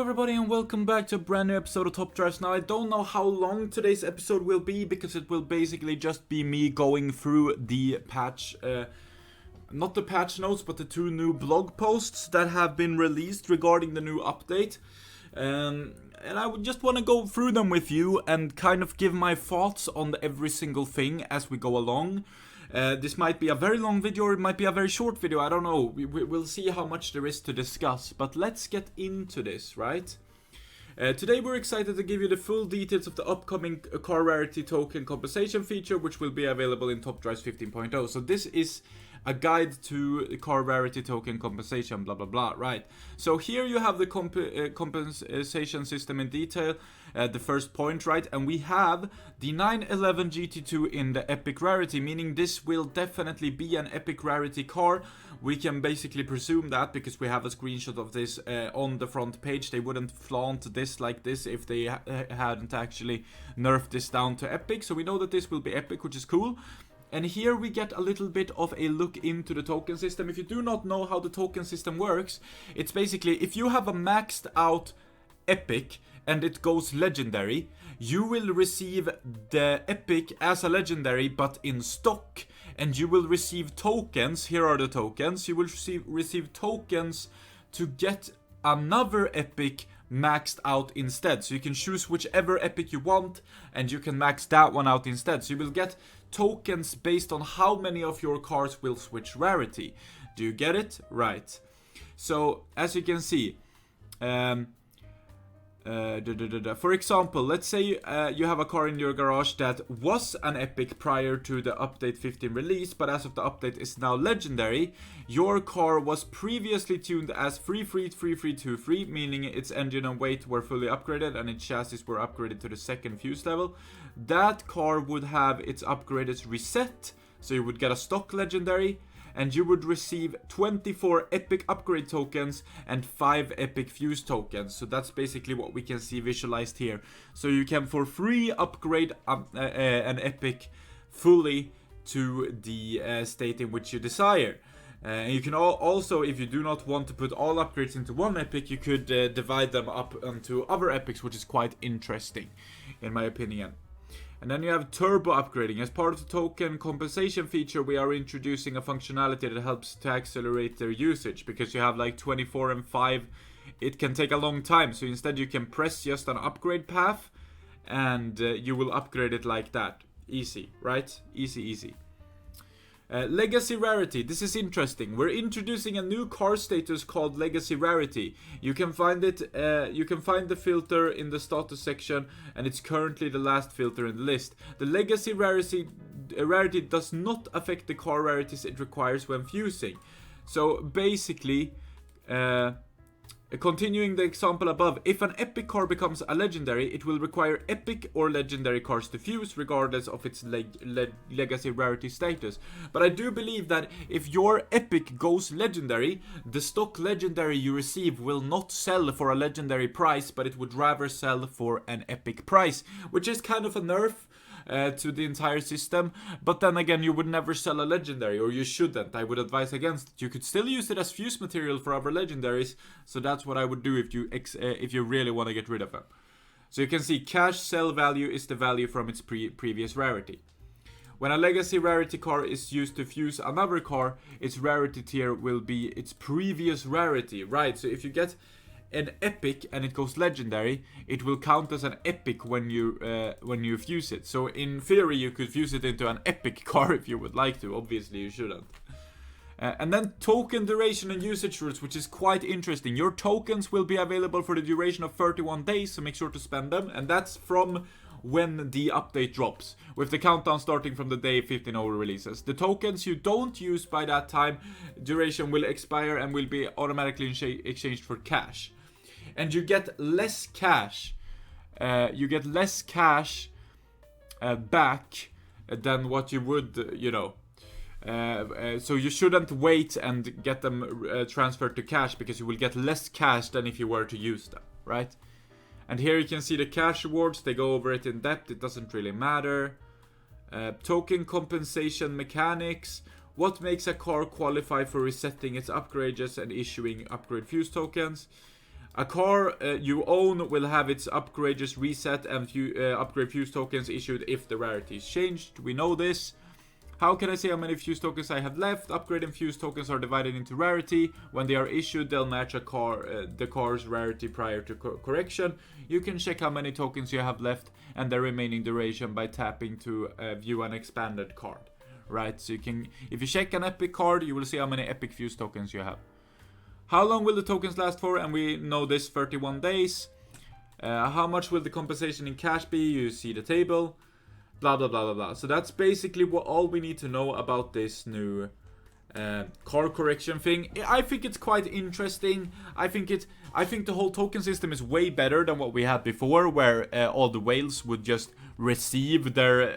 everybody and welcome back to a brand new episode of Top Drives. Now I don't know how long today's episode will be because it will basically just be me going through the patch, not the patch notes but the two new blog posts that have been released regarding the new update. And I would just want to go through them with you and kind of give my thoughts on every single thing as we go along. This might be a very long video or it might be a very short video, I don't know. We'll see how much there is to discuss, but let's get into this, right? Today we're excited to give you the full details of the upcoming car rarity token compensation feature, which will be available in Top Drives 15.0. So this is a guide to car rarity token compensation, blah blah blah, right? So here you have the compensation system in detail, the first point, right? And we have the 911 GT2 in the epic rarity, meaning this will definitely be an epic rarity car. We can basically presume that because we have a screenshot of this on the front page. They wouldn't flaunt this like this if they hadn't actually nerfed this down to epic. So we know that this will be epic, which is cool. And here we get a little bit of a look into the token system. If you do not know how the token system works, it's basically if you have a maxed out epic and it goes legendary, you will receive the epic as a legendary but in stock, and you will receive tokens. Here are the tokens. You will receive tokens to get another epic maxed out instead. So you can choose whichever epic you want and you can max that one out instead. So you will get tokens based on how many of your cars will switch rarity. Do you get it? Right. So as you can see, for example, let's say you have a car in your garage that was an epic prior to the update 15 release, but as of the update is now legendary. Your car was previously tuned as 333323, meaning its engine and weight were fully upgraded and its chassis were upgraded to the second fuse level. That car would have its upgrades reset, so you would get a stock legendary, and you would receive 24 epic upgrade tokens and 5 epic fuse tokens. So that's basically what we can see visualized here. So you can for free upgrade an epic fully to the state in which you desire. And you can also, if you do not want to put all upgrades into one epic, you could divide them up into other epics, which is quite interesting in my opinion. And then you have turbo upgrading. As part of the token compensation feature, we are introducing a functionality that helps to accelerate their usage, because you have like 24 and 5. It can take a long time, so instead you can press just an upgrade path and you will upgrade it like that. Easy, right? Easy. Legacy Rarity. This is interesting. We're introducing a new car status called Legacy Rarity. You can find it. You can find the filter in the status section, and it's currently the last filter in the list. The Legacy Rarity does not affect the car rarities it requires when fusing. So basically, continuing the example above, if an epic car becomes a legendary, it will require epic or legendary cars to fuse, regardless of its legacy rarity status. But I do believe that if your epic goes legendary, the stock legendary you receive will not sell for a legendary price, but it would rather sell for an epic price, which is kind of a nerf to the entire system. But then again, you would never sell a legendary, or you shouldn't. I would advise against it. You could still use it as fuse material for other legendaries, so that's what I would do if you really want to get rid of them. So you can see cash sell value is the value from its previous rarity. When a legacy rarity car is used to fuse another car, its rarity tier will be its previous rarity, right? So if you get an epic and it goes legendary, it will count as an epic when you fuse it. So in theory you could fuse it into an epic car if you would like to. Obviously you shouldn't. And then token duration and usage rules, which is quite interesting. Your tokens will be available for the duration of 31 days, so make sure to spend them, and that's from when the update drops, with the countdown starting from the day 15.0 releases. The tokens you don't use by that time duration will expire and will be automatically exchanged for cash. And you get less cash. Back than what you would, so you shouldn't wait and get them transferred to cash, because you will get less cash than if you were to use them, right? And here you can see the cash rewards. They go over it in depth. It doesn't really matter. Token compensation mechanics. What makes a car qualify for resetting its upgrades and issuing upgrade fuse tokens? A car you own will have its upgrades reset and upgrade fuse tokens issued if the rarity is changed. We know this. How can I say how many fuse tokens I have left? Upgrade and fuse tokens are divided into rarity. When they are issued, they'll match the car's rarity prior to correction. You can check how many tokens you have left and the remaining duration by tapping to view an expanded card. Right, so you can, if you check an epic card, you will see how many epic fuse tokens you have. How long will the tokens last for? And we know this, 31 days. How much will the compensation in cash be? You see the table. Blah, blah, blah, blah, blah. So that's basically all we need to know about this new car correction thing. I think it's quite interesting. I think the whole token system is way better than what we had before, where all the whales would just receive their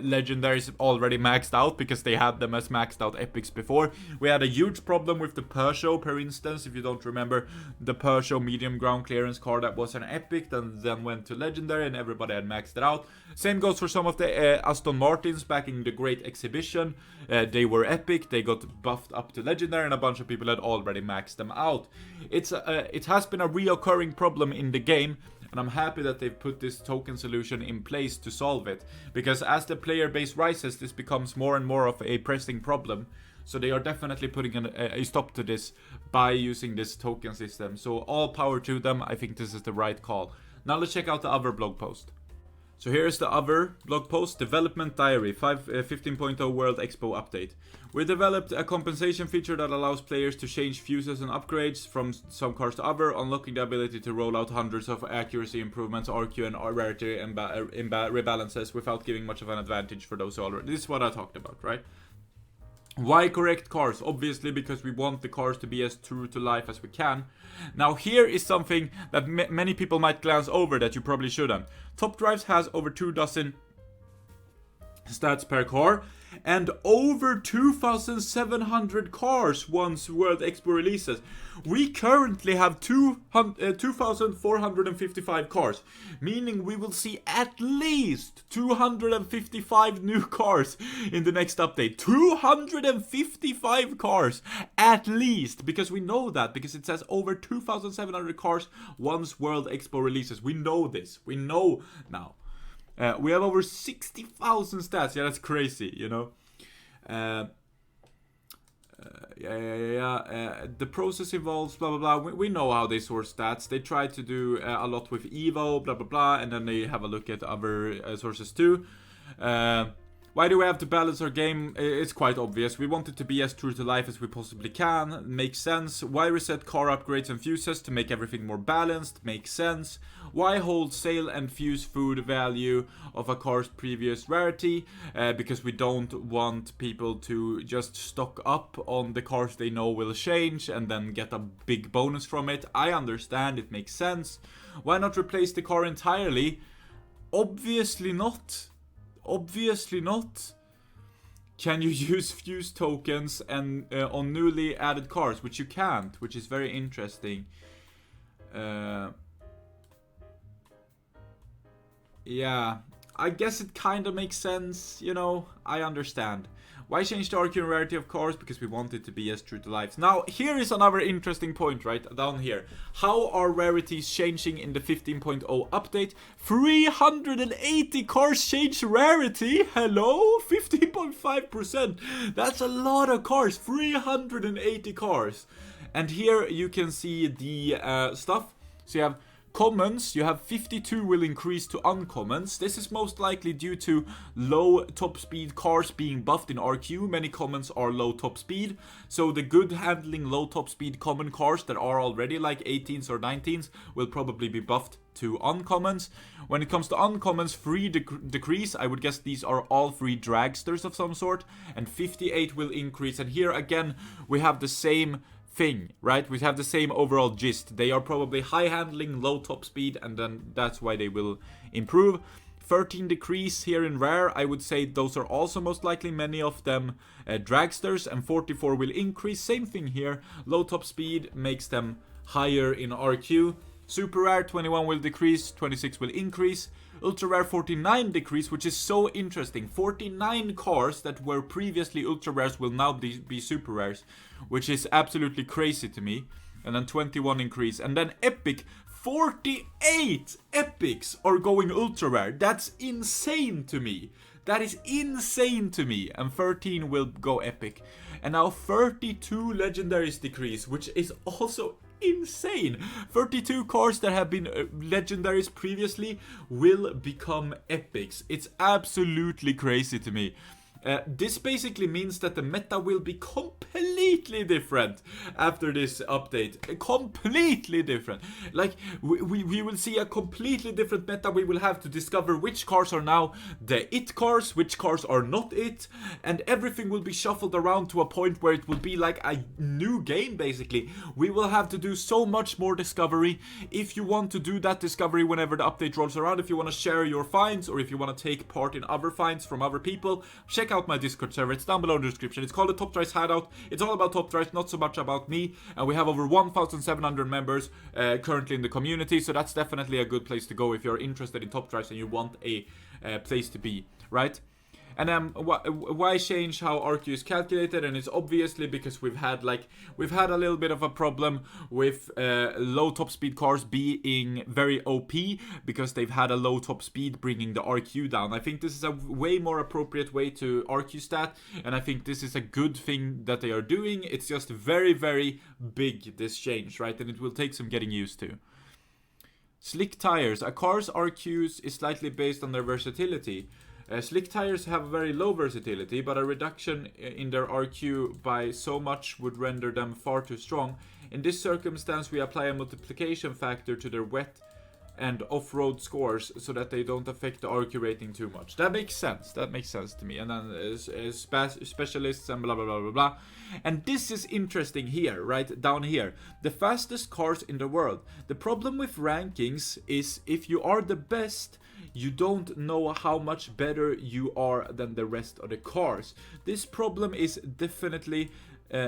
legendaries already maxed out because they had them as maxed out epics before. We had a huge problem with the Peugeot, for instance, if you don't remember, the Peugeot medium ground clearance car that was an epic, then went to legendary and everybody had maxed it out. Same goes for some of the Aston Martins back in the Great Exhibition. They were epic, they got buffed up to legendary, and a bunch of people had already maxed them out. It has been a reoccurring problem in the game, and I'm happy that they've put this token solution in place to solve it. Because as the player base rises, this becomes more and more of a pressing problem. So they are definitely putting a stop to this by using this token system. So all power to them. I think this is the right call. Now let's check out the other blog post. So here's the other blog post, Development Diary, 15.0 World Expo Update. We developed a compensation feature that allows players to change fuses and upgrades from some cars to other, unlocking the ability to roll out hundreds of accuracy improvements, RQ and rarity rebalances without giving much of an advantage for those who already... This is what I talked about, right? Why correct cars? Obviously because we want the cars to be as true to life as we can. Now here is something that many people might glance over that you probably shouldn't. Top Drives has over 24 stats per car and over 2,700 cars once World Expo releases. We currently have 2,455 cars, meaning we will see at least 255 new cars in the next update. 255 cars at least, because we know that, because it says over 2,700 cars once World Expo releases. We know this. We know now. We have over 60,000 stats. Yeah, that's crazy, you know. The process involves blah blah blah. We know how they source stats. They try to do a lot with Evo, blah blah blah, and then they have a look at other sources too. Why do we have to balance our game? It's quite obvious. We want it to be as true to life as we possibly can. Makes sense. Why reset car upgrades and fuses to make everything more balanced? Makes sense. Why hold sale and fuse food value of a car's previous rarity? Because we don't want people to just stock up on the cars they know will change and then get a big bonus from it. I understand, it makes sense. Why not replace the car entirely? Obviously not. Obviously not. Can you use fuse tokens and on newly added cars, which you can't, which is very interesting. Yeah, I guess it kind of makes sense, you know, I understand. Why change the RQ and rarity of cars? Because we want it to be as true to life. Now, here is another interesting point, right, down here. How are rarities changing in the 15.0 update? 380 cars change rarity? Hello? 15.5%. That's a lot of cars. 380 cars. And here you can see the stuff. So you have commons, you have 52 will increase to uncommons. This is most likely due to low top speed cars being buffed in RQ. Many commons are low top speed, so the good handling low top speed common cars that are already like 18s or 19s will probably be buffed to uncommons. When it comes to uncommons, 3 decrease. I would guess these are all 3 dragsters of some sort, and 58 will increase. And here again we have the same thing, right? We have the same overall gist. They are probably high handling, low top speed, and then that's why they will improve. 13 decrease here in rare. I would say those are also most likely many of them dragsters, and 44 will increase. Same thing here. Low top speed makes them higher in RQ. Super rare 21 will decrease, 26 will increase. Ultra rare 49 decrease, which is so interesting. 49 cars that were previously ultra rares will now be super rares, which is absolutely crazy to me. and then 21 increase, and then epic. 48 epics are going ultra rare. That's insane to me. That is insane to me. And 13 will go epic. And now 32 legendaries decrease, which is also insane. 32 cars that have been legendaries previously will become epics. It's absolutely crazy to me. This basically means that the meta will be completely different after this update. Completely different. Like, we will see a completely different meta. We will have to discover which cars are now the it cars, which cars are not it, and everything will be shuffled around to a point where it will be like a new game, basically. We will have to do so much more discovery. If you want to do that discovery whenever the update rolls around, if you want to share your finds, or if you want to take part in other finds from other people, check out my Discord server. It's down below in the description. It's called the Top Drives Hideout. It's all about Top Drives, not so much about me. And we have over 1,700 members currently in the community, so that's definitely a good place to go if you're interested in Top Drives and you want a place to be, right? And why change how RQ is calculated? And it's obviously because we've had a little bit of a problem with low top speed cars being very OP because they've had a low top speed, bringing the RQ down. I think this is a way more appropriate way to RQ stat, and I think this is a good thing that they are doing. It's just very, very big, this change, right? And it will take some getting used to. Slick tires. A car's RQs is slightly based on their versatility. Slick tires have very low versatility, but a reduction in their RQ by so much would render them far too strong. In this circumstance, we apply a multiplication factor to their wet and off-road scores so that they don't affect the RQ rating too much. That makes sense. That makes sense to me. And then specialists and blah, blah, blah, blah, blah. And this is interesting here, right down here. The fastest cars in the world. The problem with rankings is if you are the best, you don't know how much better you are than the rest of the cars. This problem is definitely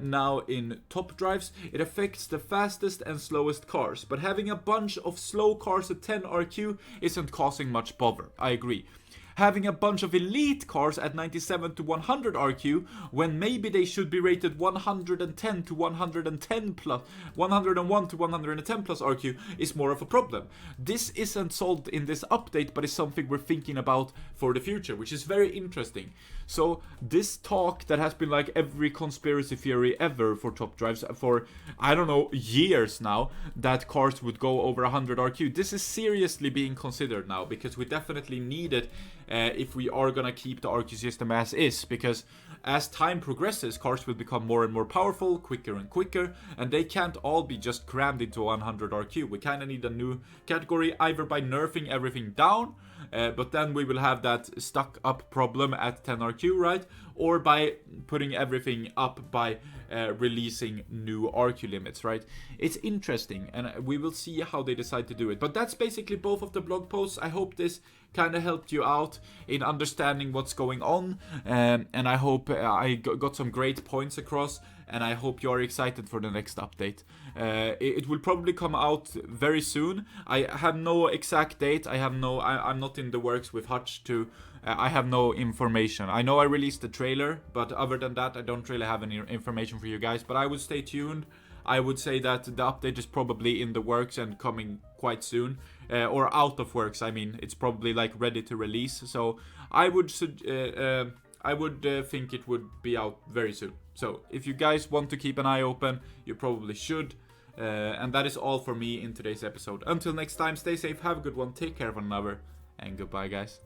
now in top drives. It affects the fastest and slowest cars, but having a bunch of slow cars at 10 RQ isn't causing much bother. I agree. Having a bunch of elite cars at 97 to 100 RQ when maybe they should be rated 110 to 110 plus, 101 to 110 plus RQ is more of a problem. This isn't solved in this update, but it's something we're thinking about for the future, which is very interesting. So this talk that has been like every conspiracy theory ever for top drives for, I don't know, years now, that cars would go over 100 RQ. This is seriously being considered now, because we definitely need it if we are gonna keep the RQ system as is, because as time progresses, cars will become more and more powerful, quicker and quicker, and they can't all be just crammed into 100 RQ. We kind of need a new category, either by nerfing everything down, but then we will have that stuck up problem at 10 RQ, right? Or by putting everything up by releasing new RQ limits, right? It's interesting, and we will see how they decide to do it. But that's basically both of the blog posts. I hope this kind of helped you out in understanding what's going on, and I hope I got some great points across, and I hope you are excited for the next update. It will probably come out very soon. I have no exact date. I'm not in the works with Hutch to I have no information. I know I released the trailer, but other than that, I don't really have any information for you guys. But I would stay tuned. I would say that the update is probably in the works and coming quite soon. Or out of works, I mean. It's probably like ready to release. So I would think it would be out very soon. So if you guys want to keep an eye open, you probably should. And that is all for me in today's episode. Until next time, stay safe, have a good one, take care of one another, and goodbye, guys.